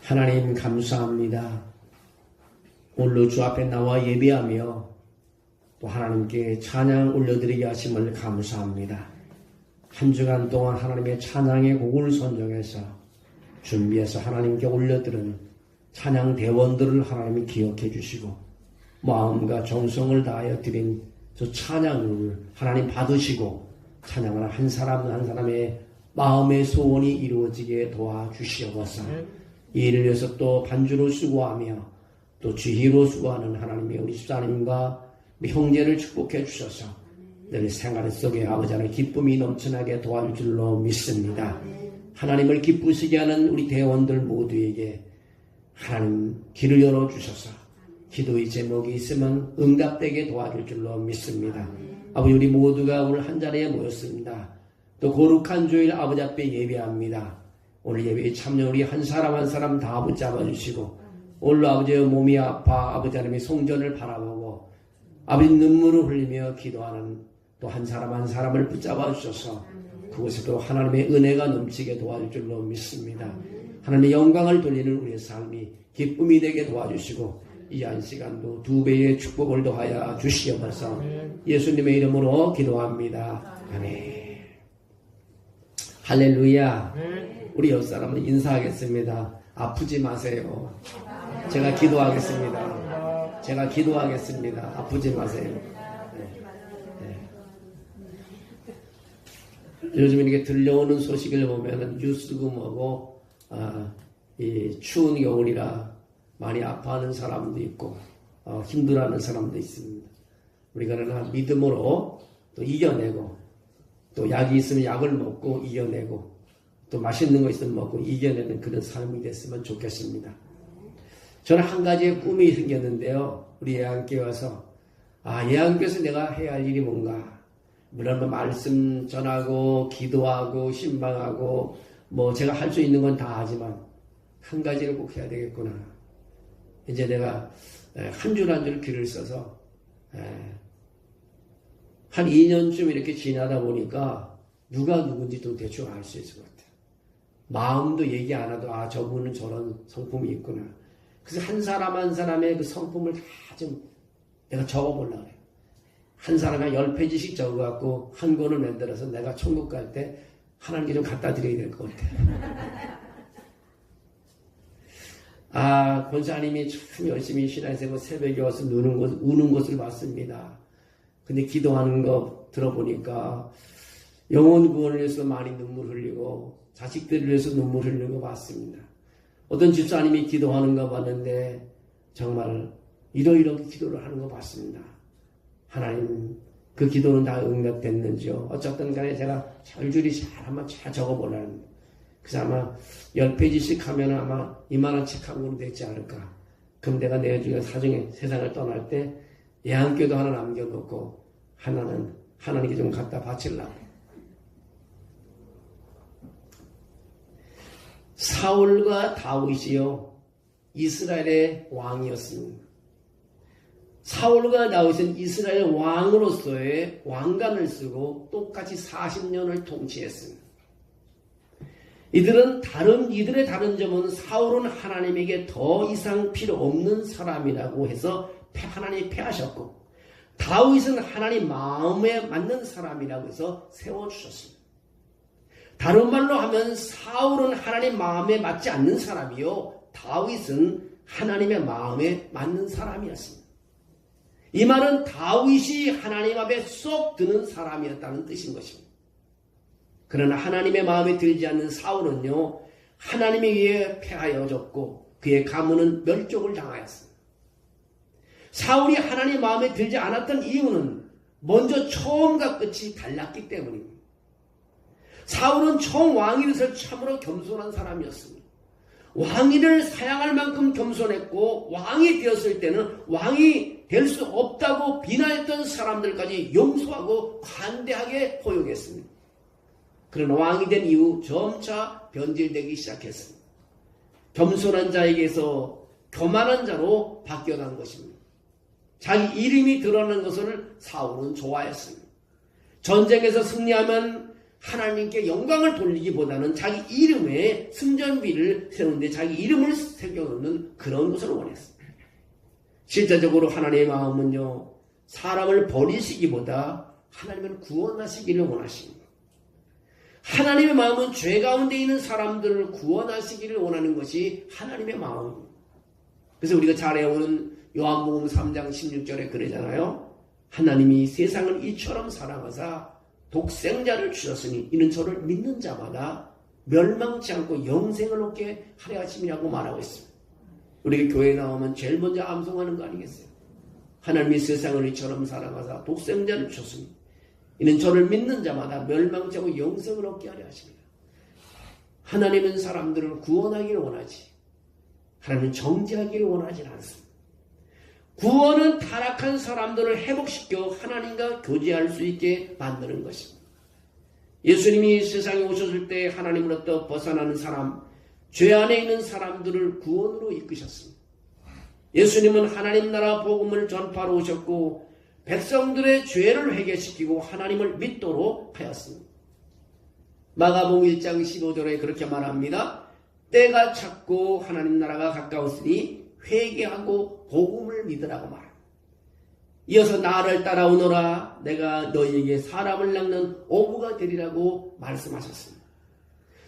하나님 감사합니다. 오늘도 주 앞에 나와 예배하며 또 하나님께 찬양 올려드리게 하심을 감사합니다. 한 주간 동안 하나님의 찬양의 곡을 선정해서 준비해서 하나님께 올려드리는 찬양 대원들을 하나님이 기억해 주시고 마음과 정성을 다하여 드린 저 찬양을 하나님 받으시고 찬양하는 한 사람 한 사람의 마음의 소원이 이루어지게 도와주시옵소서. 이 일을 위해서 또 반주로 수고하며 또 주희로 수고하는 하나님의 우리 집사님과 우리 형제를 축복해 주셔서 늘 생활 속에 아버지 하나님 기쁨이 넘쳐나게 도와줄 줄로 믿습니다. 하나님을 기쁘시게 하는 우리 대원들 모두에게 하나님 길을 열어주셔서 기도의 제목이 있으면 응답되게 도와줄 줄로 믿습니다. 아버지 우리 모두가 오늘 한자리에 모였습니다. 또 거룩한 주일 아버지 앞에 예배합니다. 오늘 예배에 참여 우리 한 사람 한 사람 다 붙잡아 주시고 오늘 아버지의 몸이 아파 아버지 하나님의 성전을 바라보고 아버지 눈물을 흘리며 기도하는 또 한 사람 한 사람을 붙잡아 주셔서 그곳에도 하나님의 은혜가 넘치게 도와줄 줄로 믿습니다. 하나님의 영광을 돌리는 우리의 삶이 기쁨이 되게 도와주시고 이 한 시간도 두 배의 축복을 더하여 주시옵소서. 예수님의 이름으로 기도합니다. 아멘. 할렐루야. 우리 옆 사람은 인사하겠습니다. 아프지 마세요. 제가 기도하겠습니다. 제가 기도하겠습니다. 아프지 마세요. 요즘 이렇게 들려오는 소식을 보면은 뉴스고 뭐고 이 추운 겨울이라 많이 아파하는 사람도 있고 힘들어하는 사람도 있습니다. 우리가 그러나 믿음으로 또 이겨내고 또 약이 있으면 약을 먹고 이겨내고 또 맛있는 거 있으면 먹고 이겨내는 그런 삶이 됐으면 좋겠습니다. 저는 한 가지의 꿈이 생겼는데요. 우리 예안교회 와서 예안교회에서 내가 해야 할 일이 뭔가 물론 말씀 전하고 기도하고 신방하고 뭐 제가 할 수 있는 건 다 하지만 한 가지를 꼭 해야 되겠구나. 이제 내가 한 줄 한 줄 글을 써서 한 2년쯤 이렇게 지나다 보니까 누가 누군지 또 대충 알 수 있을 것 같아요. 마음도 얘기 안 해도 저분은 저런 성품이 있구나. 그래서 한 사람 한 사람의 그 성품을 다 좀 내가 적어보려고 해요. 한 사람이 10페이지씩 적어갖고 한 권을 만들어서 내가 천국 갈 때 하나님께 좀 갖다 드려야 될 것 같아요. 권사님이 참 열심히 신앙생활 새벽에 와서 우는 것을 봤습니다. 근데 기도하는 거 들어보니까 영혼 구원을 위해서 많이 눈물 흘리고 자식들을 위해서 눈물 흘리는 거 봤습니다. 어떤 집사님이 기도하는 거 봤는데 정말 이러이러한 기도를 하는 거 봤습니다. 하나님 그 기도는 다 응답됐는지요? 어쨌든 간에 제가 절줄이 잘 한번 잘 적어보려는 그래서 아마 10페이지씩 하면 아마 이만한 책 한 권이 되지 않을까. 그럼 내가 내중에 사정에 세상을 떠날 때 예안교도 하나 남겨놓고 하나는 하나님께 좀 갖다 바치려고. 사울과 다윗이요 이스라엘의 왕이었습니다. 사울과 다윗은 이스라엘 왕으로서의 왕관을 쓰고 똑같이 40년을 통치했습니다. 이들의 다른 점은 사울은 하나님에게 더 이상 필요 없는 사람이라고 해서 하나님이 패하셨고 다윗은 하나님 마음에 맞는 사람이라고 해서 세워주셨습니다. 다른 말로 하면 사울은 하나님 마음에 맞지 않는 사람이요 다윗은 하나님의 마음에 맞는 사람이었습니다. 이 말은 다윗이 하나님 앞에 쏙 드는 사람이었다는 뜻인 것입니다. 그러나 하나님의 마음에 들지 않는 사울은요 하나님에 의해 패하여졌고 그의 가문은 멸종을 당하였습니다. 사울이 하나님 마음에 들지 않았던 이유는 먼저 처음과 끝이 달랐기 때문입니다. 사울은 처음 왕위로서 참으로 겸손한 사람이었습니다. 왕위를 사양할 만큼 겸손했고 왕이 되었을 때는 왕이 될 수 없다고 비난했던 사람들까지 용서하고 관대하게 허용했습니다. 그러나 왕이 된 이후 점차 변질되기 시작했습니다. 겸손한 자에게서 교만한 자로 바뀌어간 것입니다. 자기 이름이 드러나는 것을 사울은 좋아했습니다. 전쟁에서 승리하면 하나님께 영광을 돌리기보다는 자기 이름에 승전비를 세우는데 자기 이름을 새겨놓는 그런 것을 원했습니다. 실제적으로 하나님의 마음은요, 사람을 버리시기보다 하나님은 구원하시기를 원하십니다. 하나님의 마음은 죄 가운데 있는 사람들을 구원하시기를 원하는 것이 하나님의 마음입니다. 그래서 우리가 잘 외우는 요한복음 3장 16절에 그러잖아요. 하나님이 세상을 이처럼 사랑하사 독생자를 주셨으니 이는 저를 믿는 자마다 멸망치 않고 영생을 얻게 하려 하심이라고 말하고 있습니다. 우리가 교회에 나오면 제일 먼저 암송하는 거 아니겠어요? 하나님이 세상을 이처럼 사랑하사 독생자를 주셨으니 이는 저를 믿는 자마다 멸망치 않고 영생을 얻게 하려 하십니다. 하나님은 사람들을 구원하기를 원하지, 하나님은 정죄하기를 원하지 않습니다. 구원은 타락한 사람들을 회복시켜 하나님과 교제할 수 있게 만드는 것입니다. 예수님이 세상에 오셨을 때 하나님으로부터 벗어나는 사람, 죄 안에 있는 사람들을 구원으로 이끄셨습니다. 예수님은 하나님 나라 복음을 전파로 오셨고 백성들의 죄를 회개시키고 하나님을 믿도록 하였습니다. 마가복음 1장 15절에 그렇게 말합니다. 때가 찼고 하나님 나라가 가까웠으니 회개하고 복음을 믿으라고 말합니다. 이어서 나를 따라오너라 내가 너희에게 사람을 낚는 어부가 되리라고 말씀하셨습니다.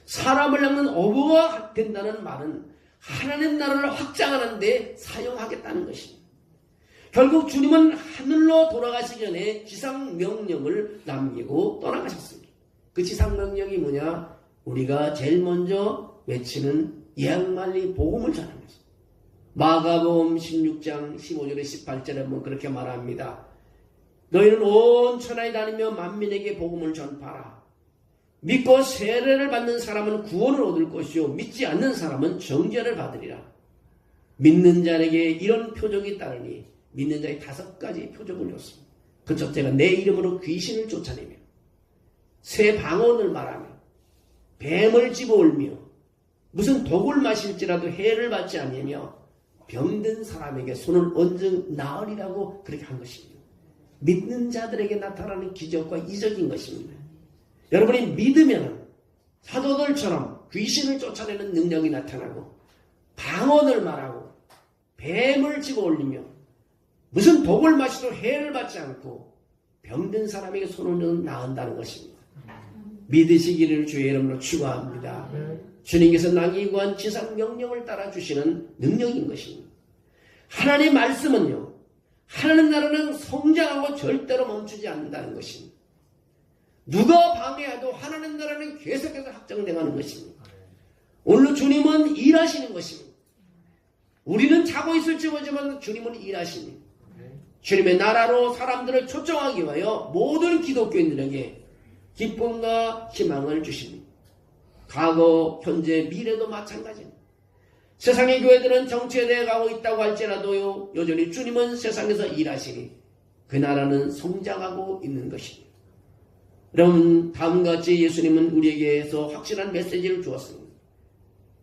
사람을 낚는 어부가 된다는 말은 하나님 나라를 확장하는 데 사용하겠다는 것입니다. 결국 주님은 하늘로 돌아가시기 전에 지상명령을 남기고 떠나가셨습니다. 그 지상명령이 뭐냐? 우리가 제일 먼저 외치는 예약만리 복음을 전하는 것입니다. 마가복음 16장 15절에 18절에 보면 그렇게 말합니다. 너희는 온 천하에 다니며 만민에게 복음을 전파하라. 믿고 세례를 받는 사람은 구원을 얻을 것이요 믿지 않는 사람은 정죄를 받으리라. 믿는 자에게 이런 표적이 따르니 믿는 자의 5가지 표적을 줬습니다. 그 첫째가 내 이름으로 귀신을 쫓아내며 새 방언을 말하며 뱀을 집어올며 무슨 독을 마실지라도 해를 받지 아니하며 병든 사람에게 손을 얹은 나으리라고 그렇게 한 것입니다. 믿는 자들에게 나타나는 기적과 이적인 것입니다. 여러분이 믿으면 사도들처럼 귀신을 쫓아내는 능력이 나타나고 방언을 말하고 뱀을 집어올리며 무슨 독을 마시도 해를 받지 않고 병든 사람에게 손을 얹은 나은다는 것입니다. 믿으시기를 주의 이름으로 축원합니다. 주님께서 나에게 구한 지상 명령을 따라 주시는 능력인 것입니다. 하나님의 말씀은요, 하나님 나라는 성장하고 절대로 멈추지 않는다는 것입니다. 누가 방해해도 하나님 나라는 계속해서 확장돼가는 것입니다. 오늘 주님은 일하시는 것입니다. 우리는 자고 있을지 모르지만 주님은 일하십니다. 주님의 나라로 사람들을 초청하기 위하여 모든 기독교인들에게 기쁨과 희망을 주십니다. 과거, 현재, 미래도 마찬가지입니다. 세상의 교회들은 정체되어 가고 있다고 할지라도요, 여전히 주님은 세상에서 일하시니 그 나라는 성장하고 있는 것입니다. 여러분, 다음과 같이 예수님은 우리에게서 확실한 메시지를 주었습니다.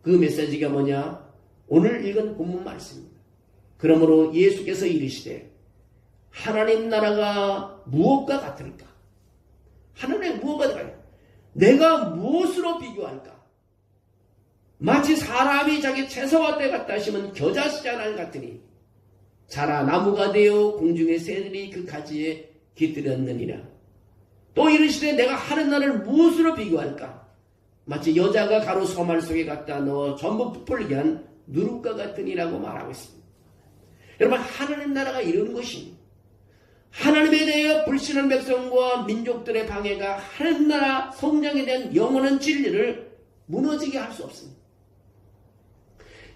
그 메시지가 뭐냐? 오늘 읽은 본문 말씀입니다. 그러므로 예수께서 이르시되 하나님 나라가 무엇과 같을까? 하나님의 무엇과 같을까? 내가 무엇으로 비교할까? 마치 사람이 자기 채소와 때 갖다 심은 겨자씨잔알 같으니 자라 나무가 되어 공중의 새들이 그 가지에 깃들였느니라. 또 이르시되 내가 하는 날을 무엇으로 비교할까? 마치 여자가 가루 소말 속에 갖다 넣어 전부 부풀게 한 누룩과 같으니라고 말하고 있습니다. 여러분, 하나님 나라가 이런 것입니다. 하나님에 대하여 불신한 백성과 민족들의 방해가 하나님 나라 성장에 대한 영원한 진리를 무너지게 할 수 없습니다.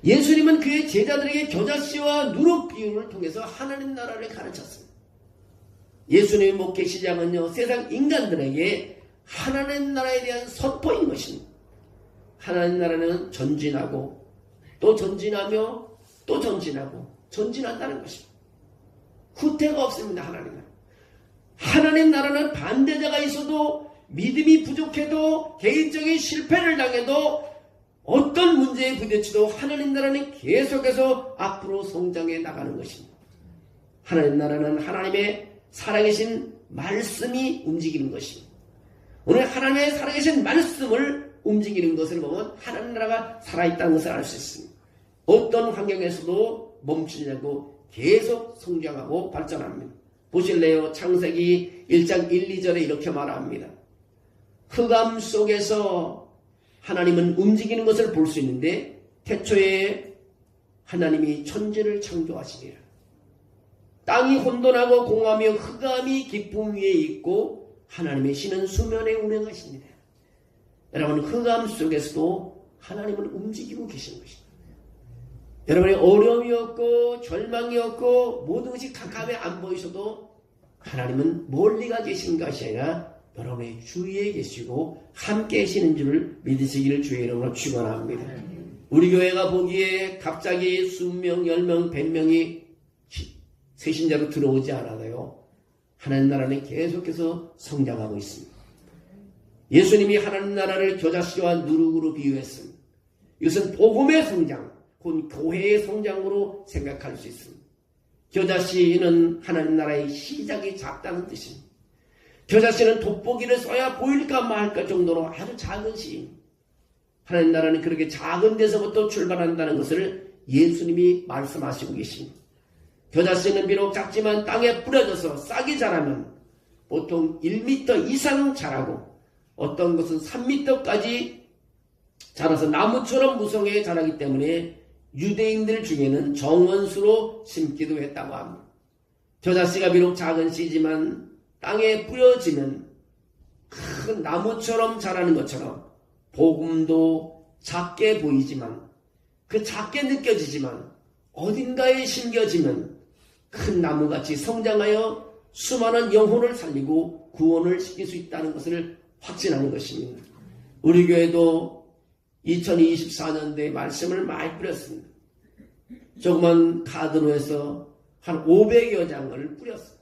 예수님은 그의 제자들에게 겨자씨와 누룩 비유를 통해서 하나님 나라를 가르쳤습니다. 예수님의 목회 시작은요, 세상 인간들에게 하나님 나라에 대한 선포인 것입니다. 하나님 나라는 전진하고 또 전진하며 또 전진하고 전진한다는 것입니다. 후퇴가 없습니다. 하나님 나라는 반대자가 있어도 믿음이 부족해도 개인적인 실패를 당해도 어떤 문제에 부딪혀도 하나님 나라는 계속해서 앞으로 성장해 나가는 것입니다. 하나님 나라는 하나님의 살아계신 말씀이 움직이는 것입니다. 오늘 하나님의 살아계신 말씀을 움직이는 것을 보면 하나님 나라가 살아있다는 것을 알 수 있습니다. 어떤 환경에서도 멈추지 않고 계속 성장하고 발전합니다. 보실래요? 창세기 1장 1, 2절에 이렇게 말합니다. 흑암 속에서 하나님은 움직이는 것을 볼 수 있는데 태초에 하나님이 천지를 창조하시니라. 땅이 혼돈하고 공하며 흑암이 깊음 위에 있고 하나님의 신은 수면에 운행하십니다. 여러분, 흑암 속에서도 하나님은 움직이고 계시는 것입니다. 여러분의 어려움이 없고 절망이 없고 모든 것이 가까이 안 보이셔도 하나님은 멀리가 계신 것이 아니라 여러분의 주위에 계시고 함께 계시는 줄을 믿으시기를 주의 이름으로 축원합니다. 우리 교회가 보기에 갑자기 수명, 10명, 100명이 새신자로 들어오지 않아도요. 하나님 나라는 계속해서 성장하고 있습니다. 예수님이 하나님 나라를 겨자씨와 누룩으로 비유했습니다. 이것은 복음의 성장, 곧 교회의 성장으로 생각할 수 있습니다. 겨자씨는 하나님 나라의 시작이 작다는 뜻입니다. 겨자씨는 돋보기를 써야 보일까 말까 정도로 아주 작은 씨입니다. 하나님 나라는 그렇게 작은 데서부터 출발한다는 것을 예수님이 말씀하시고 계십니다. 겨자씨는 비록 작지만 땅에 뿌려져서 싹이 자라면 보통 1m 이상 자라고 어떤 것은 3m까지 자라서 나무처럼 무성하게 자라기 때문에 유대인들 중에는 정원수로 심기도 했다고 합니다. 겨자씨가 비록 작은 씨지만 땅에 뿌려지면 큰 나무처럼 자라는 것처럼 복음도 작게 보이지만 그 작게 느껴지지만 어딘가에 심겨지면 큰 나무같이 성장하여 수많은 영혼을 살리고 구원을 시킬 수 있다는 것을 확신하는 것입니다. 우리 교회도 2024년도에 말씀을 많이 뿌렸습니다. 조그만 가드로에서 한 500여 장을 뿌렸어요.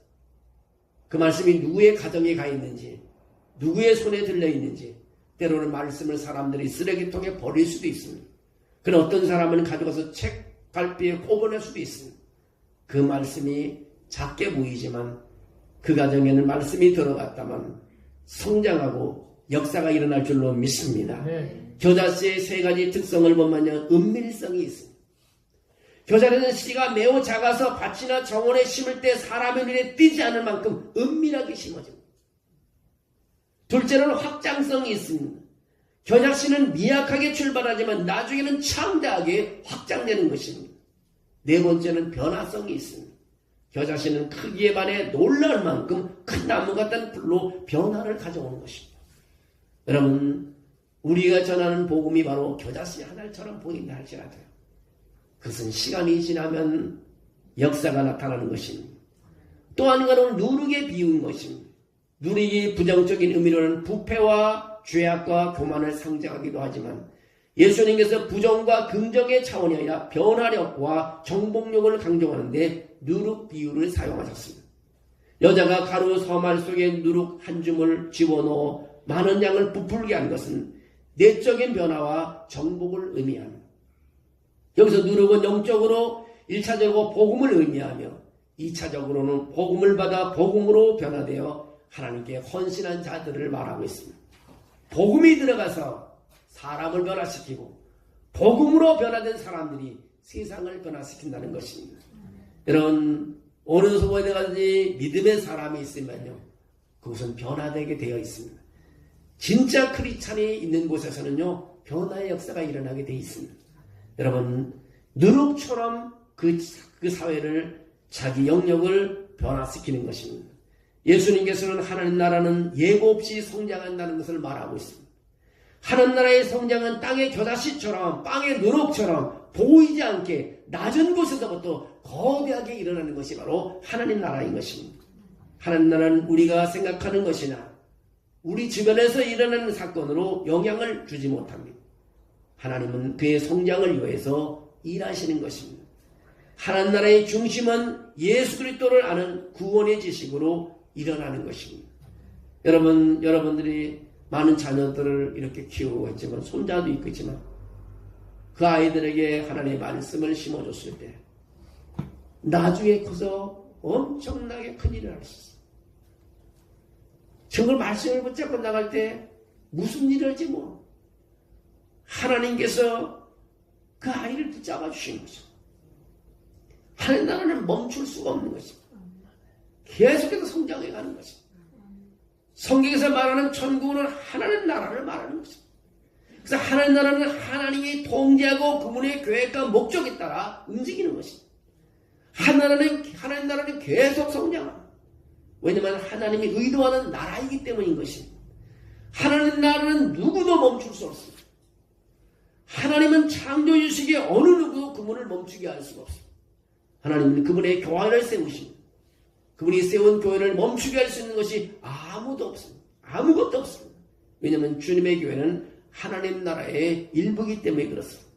그 말씀이 누구의 가정에 가 있는지, 누구의 손에 들려 있는지, 때로는 말씀을 사람들이 쓰레기통에 버릴 수도 있습니다. 그런 어떤 사람은 가져가서 책갈피에 꼽아낼 수도 있습니다. 그 말씀이 작게 보이지만 그 가정에는 말씀이 들어갔다면 성장하고 역사가 일어날 줄로 믿습니다. 겨자씨의 세 가지 특성을 보면요, 은밀성이 있습니다. 겨자는 씨가 매우 작아서 밭이나 정원에 심을 때 사람의 눈에 띄지 않을 만큼 은밀하게 심어집니다. 둘째로는 확장성이 있습니다. 겨자씨는 미약하게 출발하지만 나중에는 창대하게 확장되는 것입니다. 네 번째는 변화성이 있습니다. 겨자씨는 크기에 반해 놀랄 만큼 큰 나무 같은 풀로 변화를 가져오는 것입니다. 여러분, 우리가 전하는 복음이 바로 겨자씨 하나처럼 보인다 할지라도요, 그것은 시간이 지나면 역사가 나타나는 것입니다. 또 한 가지는 누룩에 비운 것입니다. 누룩이 부정적인 의미로는 부패와 죄악과 교만을 상징하기도 하지만 예수님께서 부정과 긍정의 차원이 아니라 변화력과 정복력을 강조하는데 누룩 비유를 사용하셨습니다. 여자가 가루 서말 속에 누룩 한 줌을 집어넣어 많은 양을 부풀게 한 것은 내적인 변화와 정복을 의미합니다. 여기서 누룩은 영적으로 1차적으로 복음을 의미하며 2차적으로는 복음을 받아 복음으로 변화되어 하나님께 헌신한 자들을 말하고 있습니다. 복음이 들어가서 사람을 변화시키고 복음으로 변화된 사람들이 세상을 변화시킨다는 것입니다. 여러분, 어느 소에든지 믿음의 사람이 있으면요, 그것은 변화되게 되어 있습니다. 진짜 크리스찬이 있는 곳에서는요, 변화의 역사가 일어나게 되어 있습니다. 여러분, 누룩처럼 그 사회를, 자기 영역을 변화시키는 것입니다. 예수님께서는 하나님 나라는 예고 없이 성장한다는 것을 말하고 있습니다. 하나님 나라의 성장은 땅의 겨자씨처럼, 빵의 누룩처럼 보이지 않게 낮은 곳에서부터 거대하게 일어나는 것이 바로 하나님 나라인 것입니다. 하나님 나라는 우리가 생각하는 것이나 우리 주변에서 일어나는 사건으로 영향을 주지 못합니다. 하나님은 그의 성장을 위해서 일하시는 것입니다. 하나님 나라의 중심은 예수 그리스도를 아는 구원의 지식으로 일어나는 것입니다. 여러분들이 많은 자녀들을 이렇게 키우고 있지만, 손자도 있고 있지만, 그 아이들에게 하나님의 말씀을 심어줬을 때 나중에 커서 엄청나게 큰 일을 할 수 있어요. 정말 말씀을 붙잡고 나갈 때 무슨 일을 할지 뭐. 하나님께서 그 아이를 붙잡아 주신 거죠. 하나님 나라는 멈출 수가 없는 것입니다. 계속해서 성장해 가는 것입니다. 성경에서 말하는 천국은 하나님 나라를 말하는 것입니다. 그래서 하나님 나라는 하나님이 통제하고 그분의 계획과 목적에 따라 움직이는 것입니다. 하나님 나라는 계속 성장합니다. 왜냐하면 하나님이 의도하는 나라이기 때문인 것입니다. 하나님 나라는 누구도 멈출 수 없습니다. 하나님은 창조주시기에 어느 누구도 그분을 멈추게 할 수가 없습니다. 하나님은 그분의 교회를 세우십니다. 그분이 세운 교회를 멈추게 할 수 있는 것이 아무도 없습니다. 아무것도 없습니다. 왜냐하면 주님의 교회는 하나님 나라의 일부이기 때문에 그렇습니다.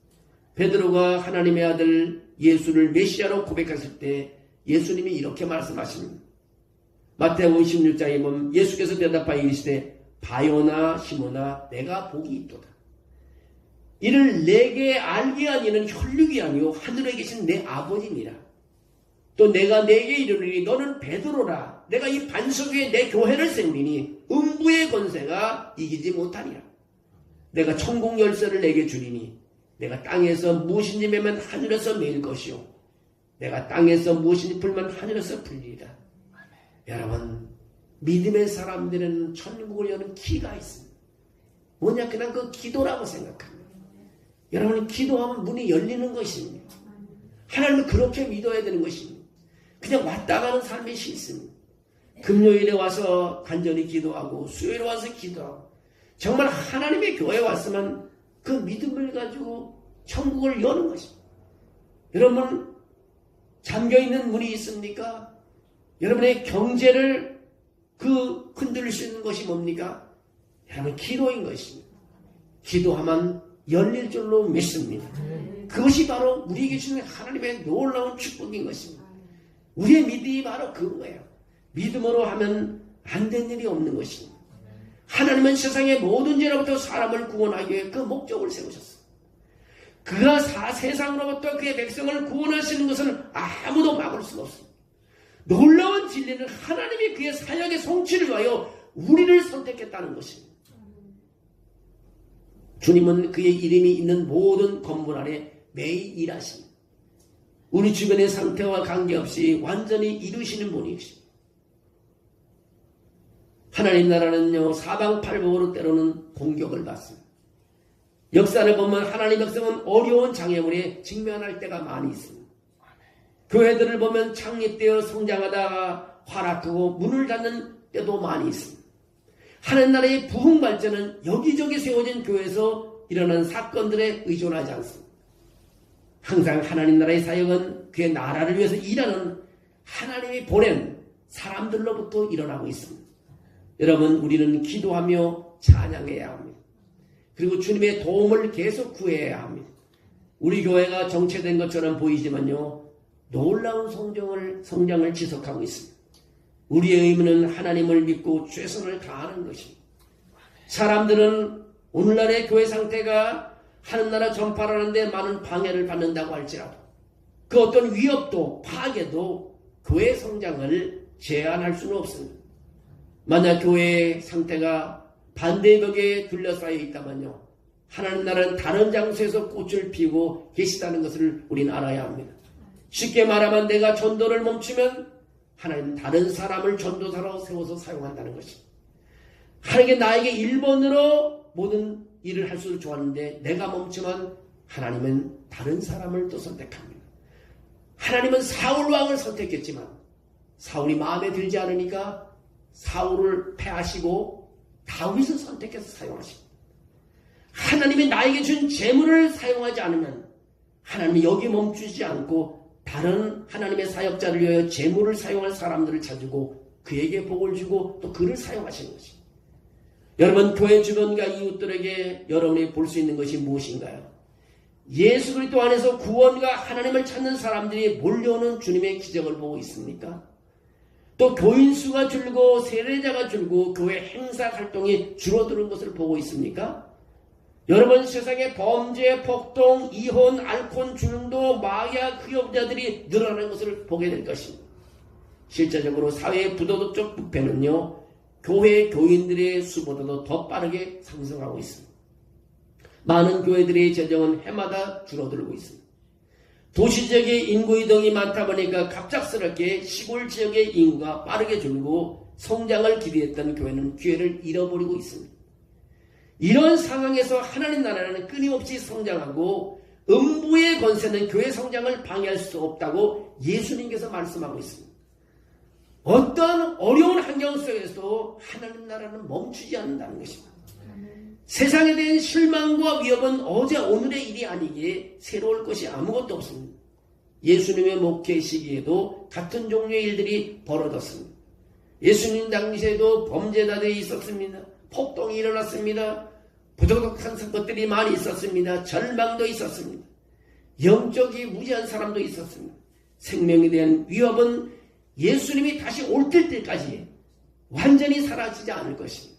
베드로가 하나님의 아들 예수를 메시아로 고백했을 때 예수님이 이렇게 말씀하십니다. 마태복음 16장에 보면 예수께서 대답하여 이르시되 바요나 시몬아 내가 복이 있도다. 이를 내게 알게 하니는 혈육이 아니요 하늘에 계신 내 아버지니라. 또 내가 내게 이르리니 너는 베드로라. 내가 이 반석 위에 내 교회를 세우리니 음부의 권세가 이기지 못하리라. 내가 천국 열쇠를 내게 주리니 내가 땅에서 무엇인지 매면 하늘에서 매일 것이요 내가 땅에서 무엇인지 풀면 하늘에서 풀리리라. 여러분, 믿음의 사람들은 천국을 여는 키가 있습니다. 뭐냐, 그냥 그 기도라고 생각합니다. 여러분, 기도하면 문이 열리는 것입니다. 하나님을 그렇게 믿어야 되는 것입니다. 그냥 왔다 가는 삶이 싫습니다. 금요일에 와서 간절히 기도하고 수요일에 와서 기도하고 정말 하나님의 교회에 왔으면 그 믿음을 가지고 천국을 여는 것입니다. 여러분, 잠겨있는 문이 있습니까? 여러분의 경제를 흔들릴 수 있는 것이 뭡니까? 여러분, 기도인 것입니다. 기도하면 열릴 줄로 믿습니다. 그것이 바로 우리에게 주는 하나님의 놀라운 축복인 것입니다. 우리의 믿음이 바로 그거예요. 믿음으로 하면 안 된 일이 없는 것입니다. 하나님은 세상의 모든 죄로부터 사람을 구원하기 위해 그 목적을 세우셨어요. 그가 세상으로부터 그의 백성을 구원하시는 것은 아무도 막을 수가 없습니다. 놀라운 진리는 하나님이 그의 사역의 성취를 위하여 우리를 선택했다는 것입니다. 주님은 그의 이름이 있는 모든 건물 안에 매일 일하십니다. 우리 주변의 상태와 관계없이 완전히 이루시는 분이십니다. 하나님 나라는요, 사방팔복으로 때로는 공격을 받습니다. 역사를 보면 하나님 백성은 어려운 장애물에 직면할 때가 많이 있습니다. 교회들을 보면 창립되어 성장하다가 활락하고 문을 닫는 때도 많이 있습니다. 하나님 나라의 부흥 발전은 여기저기 세워진 교회에서 일어난 사건들에 의존하지 않습니다. 항상 하나님 나라의 사역은 그의 나라를 위해서 일하는 하나님이 보낸 사람들로부터 일어나고 있습니다. 여러분, 우리는 기도하며 찬양해야 합니다. 그리고 주님의 도움을 계속 구해야 합니다. 우리 교회가 정체된 것처럼 보이지만요, 놀라운 성장을 지속하고 있습니다. 우리의 의무는 하나님을 믿고 최선을 다하는 것입니다. 사람들은 오늘날의 교회 상태가 하늘나라 전파를 하는데 많은 방해를 받는다고 할지라도 그 어떤 위협도 파괴도 교회 성장을 제한할 수는 없습니다. 만약 교회의 상태가 반대의 벽에 둘러싸여 있다면요, 하나님 나라는 다른 장소에서 꽃을 피우고 계시다는 것을 우리는 알아야 합니다. 쉽게 말하면 내가 전도를 멈추면 하나님은 다른 사람을 전도사로 세워서 사용한다는 것입니다. 하나님께 나에게 1번으로 모든 일을 할 수 좋았는데 내가 멈추면 하나님은 다른 사람을 또 선택합니다. 하나님은 사울 왕을 선택했지만 사울이 마음에 들지 않으니까 사울을 패하시고 다윗을 선택해서 사용하십니다. 하나님이 나에게 준 재물을 사용하지 않으면 하나님이 여기 멈추지 않고 다른 하나님의 사역자를 위하여 재물을 사용할 사람들을 찾고 그에게 복을 주고 또 그를 사용하시는 것입니다. 여러분, 교회 주변과 이웃들에게 여러분이 볼 수 있는 것이 무엇인가요? 예수 그리스도 안에서 구원과 하나님을 찾는 사람들이 몰려오는 주님의 기적을 보고 있습니까? 또 교인 수가 줄고 세례자가 줄고 교회 행사 활동이 줄어드는 것을 보고 있습니까? 여러분, 세상에 범죄, 폭동, 이혼, 알코올, 중도, 마약, 흡연자들이 늘어나는 것을 보게 될 것입니다. 실제적으로 사회의 부도덕적 부패는요, 교회 교인들의 수보다도 더 빠르게 상승하고 있습니다. 많은 교회들의 재정은 해마다 줄어들고 있습니다. 도시 지역의 인구 이동이 많다 보니까 갑작스럽게 시골 지역의 인구가 빠르게 줄고 성장을 기대했던 교회는 기회를 잃어버리고 있습니다. 이런 상황에서 하나님 나라는 끊임없이 성장하고 음부의 권세는 교회 성장을 방해할 수 없다고 예수님께서 말씀하고 있습니다. 어떤 어려운 환경 속에서도 하나님 나라는 멈추지 않는다는 것입니다. 세상에 대한 실망과 위협은 어제 오늘의 일이 아니기에 새로울 것이 아무것도 없습니다. 예수님의 목회 시기에도 같은 종류의 일들이 벌어졌습니다. 예수님 당시에도 범죄자들이 있었습니다. 폭동이 일어났습니다. 부도덕한 것들이 많이 있었습니다. 절망도 있었습니다. 영적이 무지한 사람도 있었습니다. 생명에 대한 위협은 예수님이 다시 올 때까지 완전히 사라지지 않을 것입니다.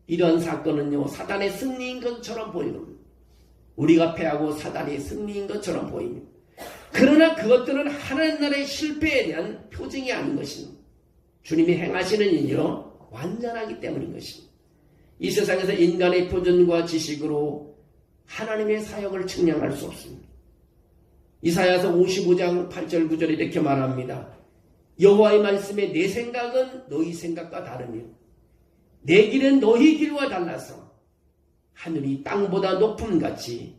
이런 사건은요, 사단의 승리인 것처럼 보입니다. 우리가 패하고 사단의 승리인 것처럼 보입니다. 그러나 그것들은 하나님 나라의 실패에 대한 표징이 아닌 것입니다. 주님이 행하시는 일이요 완전하기 때문인 것입니다. 이 세상에서 인간의 표준과 지식으로 하나님의 사역을 측량할 수 없습니다. 이사야서 55장 8절 9절에 이렇게 말합니다. 여호와의 말씀에 내 생각은 너희 생각과 다르며 내 길은 너희 길과 달라서 하늘이 땅보다 높음같이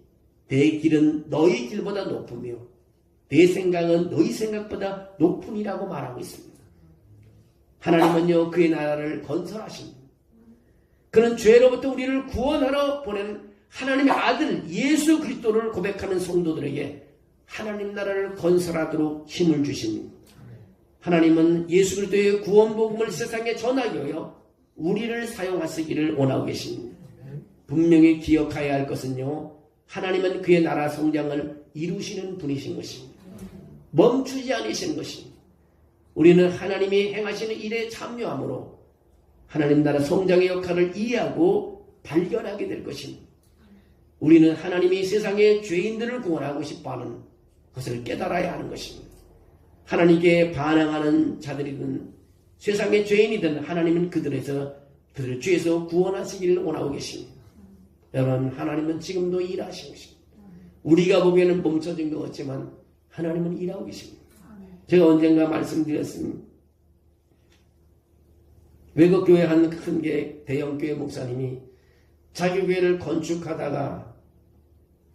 내 길은 너희 길보다 높으며 내 생각은 너희 생각보다 높으니라고 말하고 있습니다. 하나님은요 그의 나라를 건설하십니다. 그는 죄로부터 우리를 구원하러 보낸 하나님의 아들 예수 그리스도를 고백하는 성도들에게 하나님 나라를 건설하도록 힘을 주십니다. 하나님은 예수 그리스도의 구원 복음을 세상에 전하기 위하여 우리를 사용하시기를 원하고 계십니다. 분명히 기억해야 할 것은요, 하나님은 그의 나라 성장을 이루시는 분이신 것입니다. 멈추지 않으시는 것입니다. 우리는 하나님이 행하시는 일에 참여함으로 하나님 나라 성장의 역할을 이해하고 발견하게 될 것입니다. 우리는 하나님이 세상의 죄인들을 구원하고 싶어하는 것을 깨달아야 하는 것입니다. 하나님께 반항하는 자들이든 세상의 죄인이든 하나님은 그들을 죄에서 구원하시기를 원하고 계십니다. 여러분, 하나님은 지금도 일하시고 계십니다. 우리가 보기에는 멈춰진 것 같지만 하나님은 일하고 계십니다. 제가 언젠가 말씀드렸습니다. 외국교회 한 큰 대형교회 목사님이 자기 교회를 건축하다가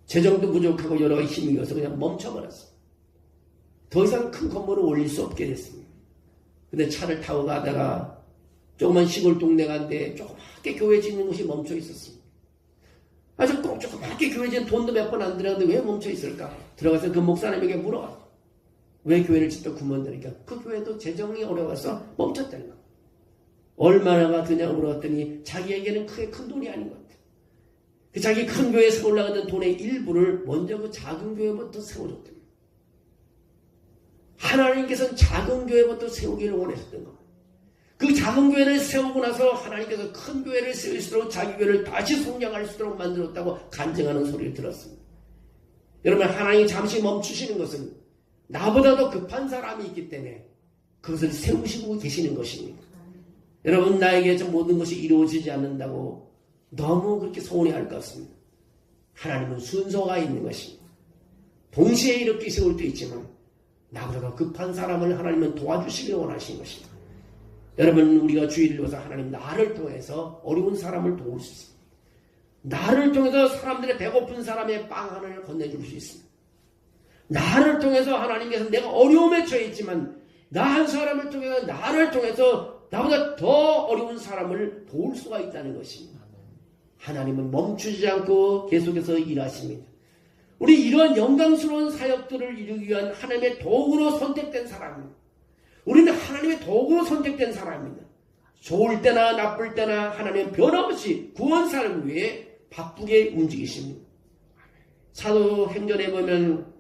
재정도 부족하고 여러 가지 힘이 있어서 그냥 멈춰버렸어요. 더 이상 큰 건물을 올릴 수 없게 됐습니다. 근데 차를 타고 가다가 조그만 시골 동네 간데 조그맣게 교회 짓는 곳이 멈춰 있었습니다. 아주 꼭 조그맣게 교회 짓는 돈도 몇 번 안 들어갔는데 왜 멈춰 있을까? 들어가서 그 목사님에게 물어봤어요. 왜 교회를 짓다 구멍되니까 그 교회도 재정이 어려워서 멈췄다는 거예요. 얼마나 드냐고 물어봤더니 자기에게는 크게 큰 돈이 아닌 것 같아요. 그 자기 큰 교회에 세워 올라가던 돈의 일부를 먼저 그 작은 교회부터 세워줬대요. 하나님께서는 작은 교회부터 세우기를 원하셨던 겁니다. 그 작은 교회를 세우고 나서 하나님께서 큰 교회를 세울수록 자기 교회를 다시 성장할 수 있도록 만들었다고 간증하는 소리를 들었습니다. 여러분, 하나님이 잠시 멈추시는 것은 나보다도 급한 사람이 있기 때문에 그것을 세우시고 계시는 것입니다. 여러분, 나에게 모든 것이 이루어지지 않는다고 너무 그렇게 서운해할 것 같습니다. 하나님은 순서가 있는 것입니다. 동시에 이렇게 세울 때 있지만 나보다 더 급한 사람을 하나님은 도와주시길 원하시는 것입니다. 여러분, 우리가 주의를 줘서 하나님 나를 통해서 어려운 사람을 도울 수 있습니다. 나를 통해서 사람들의 배고픈 사람의 빵 하나를 건네줄 수 있습니다. 나를 통해서 하나님께서 내가 어려움에 처했지만 나 한 사람을 통해서 나를 통해서 나보다 더 어려운 사람을 도울 수가 있다는 것입니다. 하나님은 멈추지 않고 계속해서 일하십니다. 우리 이러한 영광스러운 사역들을 이루기 위한 하나님의 도구로 선택된 사람입니다. 우리는 하나님의 도구로 선택된 사람입니다. 좋을 때나 나쁠 때나 하나님은 변함없이 구원사를 위해 바쁘게 움직이십니다. 사도행전에 보면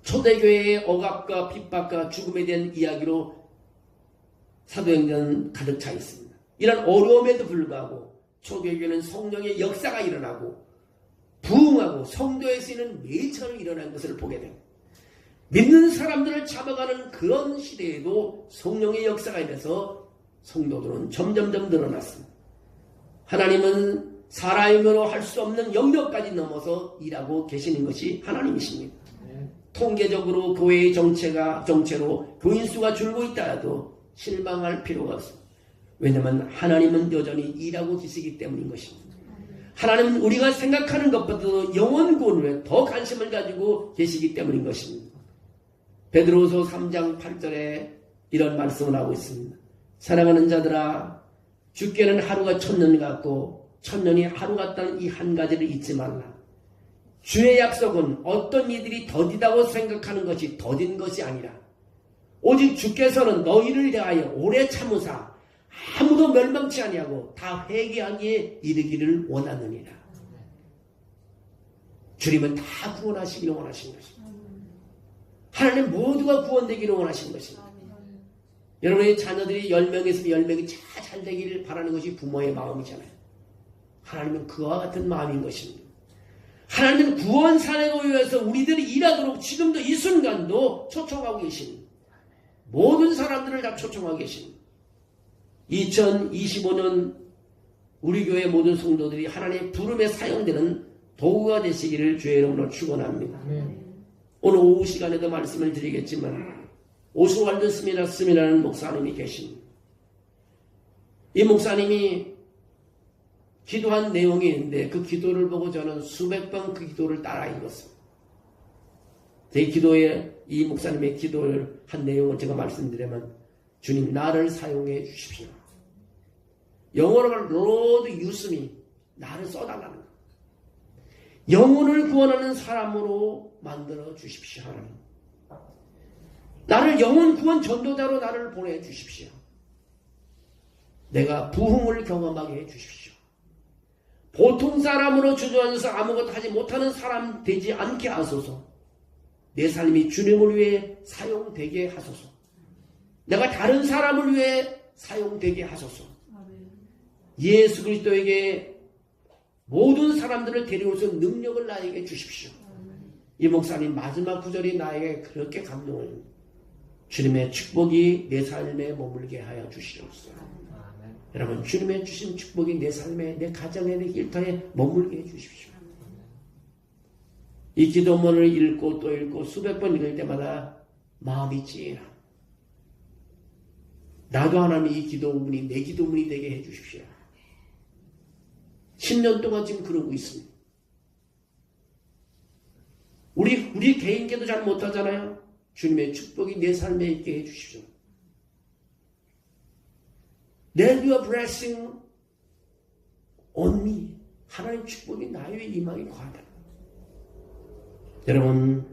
초대교회의 억압과 핍박과 죽음에 대한 이야기로 사도행전 가득 차 있습니다. 이런 어려움에도 불구하고 초대교회는 성령의 역사가 일어나고 부흥하고 성도에 쓰이는 매일처럼 일어난 것을 보게 됩니다. 믿는 사람들을 잡아가는 그런 시대에도 성령의 역사가 일어나서 성도들은 점점점 늘어났습니다. 하나님은 사람으로 할 수 없는 영역까지 넘어서 일하고 계시는 것이 하나님이십니다. 통계적으로 교회의 정체로 교인 수가 줄고 있다 해도 실망할 필요가 없습니다. 왜냐하면 하나님은 여전히 일하고 계시기 때문인 것입니다. 하나님은 우리가 생각하는 것보다도 영혼 구원에 더 관심을 가지고 계시기 때문인 것입니다. 베드로서 3장 8절에 이런 말씀을 하고 있습니다. 사랑하는 자들아, 주께는 하루가 천년 같고 천년이 하루 같다는 이 한 가지를 잊지 말라. 주의 약속은 어떤 이들이 더디다고 생각하는 것이 더딘 것이 아니라 오직 주께서는 너희를 대하여 오래 참으사 아무도 멸망치 아니하고 다 회개하기에 이르기를 원하느니라. 주님은 다 구원하시기를 원하신 것입니다. 하나님 모두가 구원되기를 원하신 것입니다. 여러분의 자녀들이 10명 있으면 10명이 잘 되기를 바라는 것이 부모의 마음이잖아요. 하나님은 그와 같은 마음인 것입니다. 하나님은 구원 사역을 위해서 우리들이 일하도록 지금도 이 순간도 초청하고 계십니다. 모든 사람들을 다 초청하고 계십니다. 2025년 우리 교회 모든 성도들이 하나님의 부름에 사용되는 도구가 되시기를 주의 이름으로 축원합니다. 오늘 오후 시간에도 말씀을 드리겠지만 오스왈드 스미라는 목사님이 계십니다. 이 목사님이 기도한 내용이 있는데 그 기도를 보고 저는 수백 번 그 기도를 따라 읽었습니다. 제 기도에 이 목사님의 기도를 한 내용을 제가 말씀드리면 주님 나를 사용해 주십시오. 영어로 Lord use me, 나를 써달라는 거예요. 영혼을 구원하는 사람으로 만들어 주십시오. 하나님. 나를 영혼 구원 전도자로 나를 보내주십시오. 내가 부흥을 경험하게 해주십시오. 보통 사람으로 주저앉아서 아무것도 하지 못하는 사람 되지 않게 하소서. 내 삶이 주님을 위해 사용되게 하소서. 내가 다른 사람을 위해 사용되게 하소서. 예수 그리스도에게 모든 사람들을 데려올 수 있는 능력을 나에게 주십시오. 이 목사님 마지막 구절이 나에게 그렇게 감동을 주님의 축복이 내 삶에 머물게 하여 주시옵소서. 여러분 주님의 주신 축복이 내 삶에 내 가정에 내 일터에 머물게 해주십시오. 이 기도문을 읽고 또 읽고 수백 번 읽을 때마다 마음이 찌나. 나도 하나님 이 기도문이 내 기도문이 되게 해주십시오. 10년 동안 지금 그러고 있습니다. 우리 개인계도 잘 못하잖아요. 주님의 축복이 내 삶에 있게 해주십시오. Let your blessing on me. 하나님의 축복이 나의 임하기 과하다. 여러분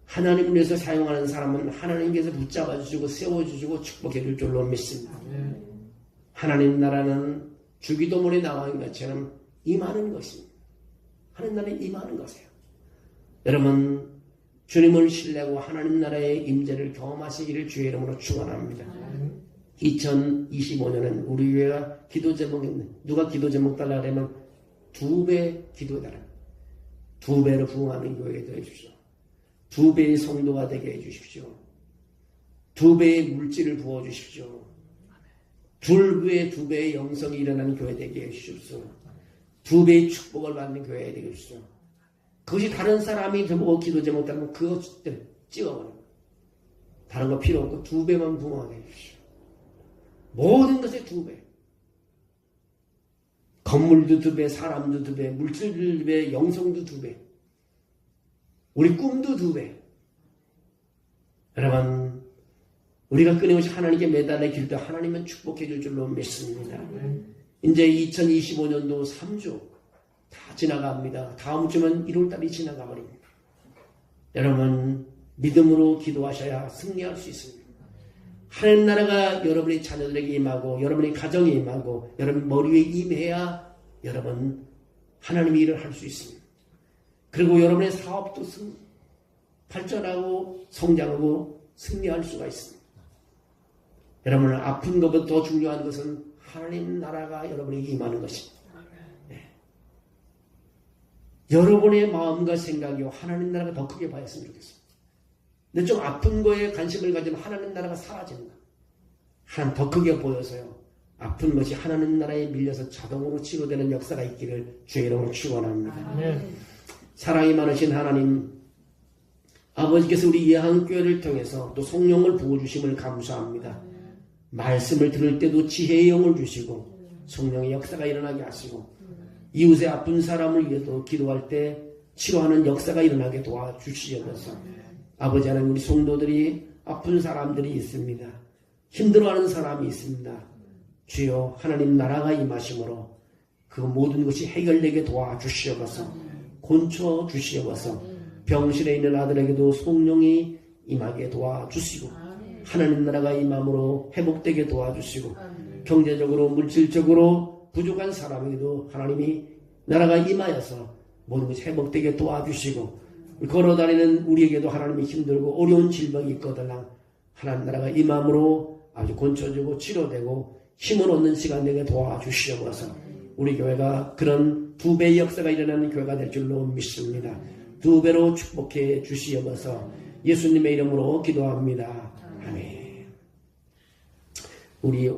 하나님을 위해서 사용하는 사람은 하나님께서 붙잡아 주시고 세워주시고 축복해 줄 줄로 믿습니다. 하나님 나라는 주기도문에 나와 있는 것처럼 임하는 것입니다. 하나님 나라에 임하는 것이에요. 여러분 주님을 신뢰하고 하나님 나라의 임재를 경험하시기를 주의 이름으로 축원합니다. 2025년은 우리 교회가 기도 제목이 누가 기도 제목 달라 그러면 2배 기도해달라. 2배로 부흥하는 교회가 되어 주십시오. 2배의 성도가 되게 해주십시오. 2배의 물질을 부어주십시오. 2배의 영성이 일어나는 교회 되게 해주십시오. 2배의 축복을 받는 교회 되게 해주십시오. 그것이 다른 사람이 저보고 기도 제목 따르면 그것을 찍어버립니다. 다른 거 필요 없고 2배만 부흥하게 해주십시오. 모든 것에 2배. 건물도 2배, 사람도 2배, 물질도 2배, 영성도 2배. 우리 꿈도 2배. 여러분, 우리가 끊임없이 하나님께 매달려 길 때 하나님은 축복해 줄 줄로 믿습니다. 이제 2025년도 3주 다 지나갑니다. 다음 주면 1월달이 지나가 버립니다. 여러분, 믿음으로 기도하셔야 승리할 수 있습니다. 하나님 나라가 여러분의 자녀들에게 임하고 여러분의 가정에 임하고 여러분 머리 위에 임해야 여러분 하나님의 일을 할 수 있습니다. 그리고 여러분의 사업도 발전하고 성장하고 승리할 수가 있습니다. 여러분 아픈 것보다 더 중요한 것은 하나님 나라가 여러분에게 임하는 것입니다. 네. 여러분의 마음과 생각이 하나님 나라가 더 크게 봐였으면 좋겠습니다. 근데 좀 아픈 거에 관심을 가지면 하나님 나라가 사라진다. 더 크게 보여서요. 아픈 것이 하나님 나라에 밀려서 자동으로 치료되는 역사가 있기를 주의 이름으로 축원합니다. 사랑이 많으신 하나님, 아버지께서 우리 예한교회를 통해서 또 성령을 부어주심을 감사합니다. 말씀을 들을 때도 지혜의 영을 주시고 성령의 역사가 일어나게 하시고 이웃의 아픈 사람을 위해서 기도할 때 치료하는 역사가 일어나게 도와주시옵소서. 아버지 하나님, 우리 성도들이 아픈 사람들이 있습니다. 힘들어하는 사람이 있습니다. 주여 하나님 나라가 임하심으로 그 모든 것이 해결되게 도와주시옵소서. 곤쳐 주시옵소서. 병실에 있는 아들에게도 성령이 임하게 도와주시고 하나님 나라가 임함으로 회복되게 도와주시고 경제적으로 물질적으로 부족한 사람에게도 하나님이 나라가 임하여서 모든 것이 회복되게 도와주시고 걸어다니는 우리에게도 하나님이 힘들고 어려운 질병이 있거든요. 하나님 나라가 임함으로 아주 곤쳐지고 치료되고 힘을 얻는 시간 되게 도와주시옵소서. 우리 교회가 그런 2배의 역사가 일어나는 교회가 될 줄로 믿습니다. 2배로 축복해 주시옵소서. 예수님의 이름으로 기도합니다. 아멘. 우리